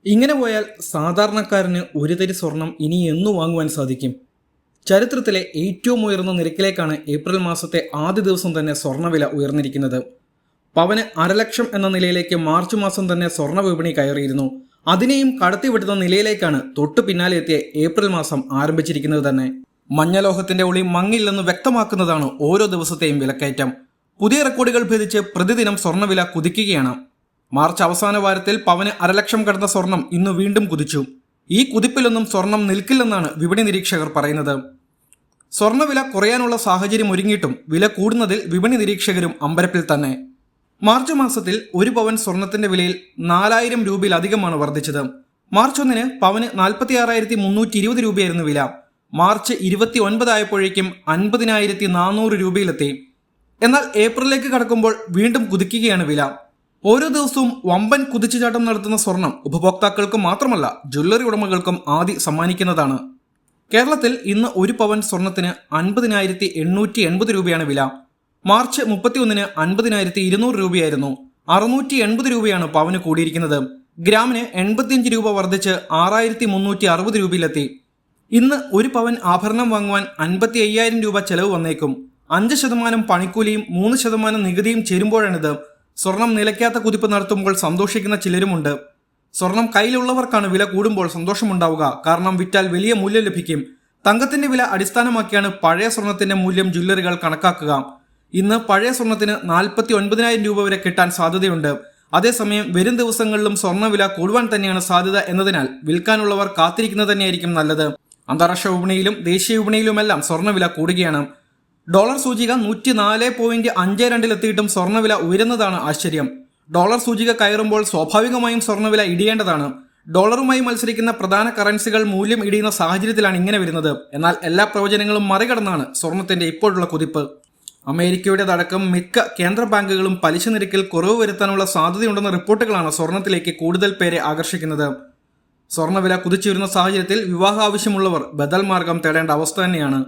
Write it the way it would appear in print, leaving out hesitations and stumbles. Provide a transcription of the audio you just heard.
ഇങ്ങനെ പോയാൽ സാധാരണക്കാരന് ഒരു തരി സ്വർണം ഇനി എന്നു വാങ്ങുവാൻ സാധിക്കും? ചരിത്രത്തിലെ ഏറ്റവും ഉയർന്ന നിരക്കിലേക്കാണ് ഏപ്രിൽ മാസത്തെ ആദ്യ ദിവസം തന്നെ സ്വർണ്ണവില ഉയർന്നിരിക്കുന്നത്. പവന് 1,00,000 എന്ന നിലയിലേക്ക് മാർച്ച് മാസം തന്നെ സ്വർണ്ണ വിപണി കയറിയിരുന്നു. അതിനെയും കടത്തിവിട്ടുന്ന നിലയിലേക്കാണ് തൊട്ടു പിന്നാലെ എത്തിയ ഏപ്രിൽ മാസം ആരംഭിച്ചിരിക്കുന്നത് തന്നെ. മഞ്ഞലോഹത്തിന്റെ ഒളി മങ്ങില്ലെന്ന് വ്യക്തമാക്കുന്നതാണ് ഓരോ ദിവസത്തെയും വിലക്കയറ്റം. പുതിയ റെക്കോർഡുകൾ ഭേദിച്ച് പ്രതിദിനം സ്വർണ്ണവില കുതിക്കുകയാണ്. മാർച്ച് അവസാന വാരത്തിൽ പവന് 1,00,000 കടന്ന സ്വർണം ഇന്ന് വീണ്ടും കുതിച്ചു. ഈ കുതിപ്പിലൊന്നും സ്വർണം നിൽക്കില്ലെന്നാണ് വിപണി നിരീക്ഷകർ പറയുന്നത്. സ്വർണ്ണവില കുറയാനുള്ള സാഹചര്യം ഒരുങ്ങിയിട്ടും വില കൂടുന്നതിൽ വിപണി നിരീക്ഷകരും അമ്പരപ്പിൽ തന്നെ. മാർച്ച് മാസത്തിൽ ഒരു പവൻ സ്വർണത്തിന്റെ വിലയിൽ 4,000 രൂപയിലധികമാണ് വർദ്ധിച്ചത്. മാർച്ച് 1 പവന് 46,320 രൂപയായിരുന്നു വില. മാർച്ച് 29 ആയപ്പോഴേക്കും 50,400 രൂപയിലെത്തി. എന്നാൽ ഏപ്രിലേക്ക് കടക്കുമ്പോൾ വീണ്ടും കുതിക്കുകയാണ് വില. ഓരോ ദിവസവും വമ്പൻ കുതിച്ചുചാട്ടം നടത്തുന്ന സ്വർണം ഉപഭോക്താക്കൾക്ക് മാത്രമല്ല ജ്വല്ലറി ഉടമകൾക്കും ആദി സമ്മാനിക്കുന്നതാണ്. കേരളത്തിൽ ഇന്ന് ഒരു പവൻ സ്വർണത്തിന് 50,880 രൂപയാണ് വില. മാർച്ച് 31 50,200 രൂപയായിരുന്നു. 680 രൂപയാണ് പവന് കൂടിയിരിക്കുന്നത്. ഗ്രാമിന് 85 രൂപ വർദ്ധിച്ച് 6,360 രൂപയിലെത്തി. ഇന്ന് ഒരു പവൻ ആഭരണം വാങ്ങുവാൻ 55,000 രൂപ ചെലവ് വന്നേക്കും. 5% പണിക്കൂലിയും 3% നികുതിയും ചേരുമ്പോഴാണിത്. സ്വർണം നിലയ്ക്കാത്ത കുതിപ്പ് നടത്തുമ്പോൾ സന്തോഷിക്കുന്ന ചിലരുമുണ്ട്. സ്വർണം കയ്യിലുള്ളവർക്കാണ് വില കൂടുമ്പോൾ സന്തോഷമുണ്ടാവുക. കാരണം വിറ്റാൽ വലിയ മൂല്യം ലഭിക്കും. തങ്കത്തിന്റെ വില അടിസ്ഥാനമാക്കിയാണ് പഴയ സ്വർണത്തിന്റെ മൂല്യം ജ്വല്ലറികൾ കണക്കാക്കുക. ഇന്ന് പഴയ സ്വർണത്തിന് 49,000 രൂപ വരെ കിട്ടാൻ സാധ്യതയുണ്ട്. അതേസമയം വരും ദിവസങ്ങളിലും സ്വർണ്ണവില കൂടുവാൻ തന്നെയാണ് സാധ്യത എന്നതിനാൽ വിൽക്കാനുള്ളവർ കാത്തിരിക്കുന്നത് തന്നെയായിരിക്കും നല്ലത്. അന്താരാഷ്ട്ര വിപണിയിലും ദേശീയ വിപണിയിലുമെല്ലാം സ്വർണ്ണവില കൂടുകയാണ്. ഡോളർ സൂചിക 104.52 എത്തിയിട്ടും സ്വർണ്ണവില ഉയരുന്നതാണ് ആശ്ചര്യം. ഡോളർ സൂചിക കയറുമ്പോൾ സ്വാഭാവികമായും സ്വർണ്ണവില ഇടിയേണ്ടതാണ്. ഡോളറുമായി മത്സരിക്കുന്ന പ്രധാന കറൻസികൾ മൂല്യം ഇടിയുന്ന സാഹചര്യത്തിലാണ് ഇങ്ങനെ വരുന്നത്. എന്നാൽ എല്ലാ പ്രവചനങ്ങളും മറികടന്നാണ് സ്വർണത്തിന്റെ ഇപ്പോഴുള്ള കുതിപ്പ്. അമേരിക്കയുടേതടക്കം മിക്ക കേന്ദ്ര ബാങ്കുകളും പലിശ നിരക്കിൽ കുറവ് വരുത്താനുള്ള സാധ്യതയുണ്ടെന്ന റിപ്പോർട്ടുകളാണ് സ്വർണത്തിലേക്ക് കൂടുതൽ പേരെ ആകർഷിക്കുന്നത്. സ്വർണ്ണവില കുതിച്ചുയരുന്ന സാഹചര്യത്തിൽ വിവാഹ ആവശ്യമുള്ളവർ ബദൽ മാർഗം തേടേണ്ട അവസ്ഥ തന്നെയാണ്.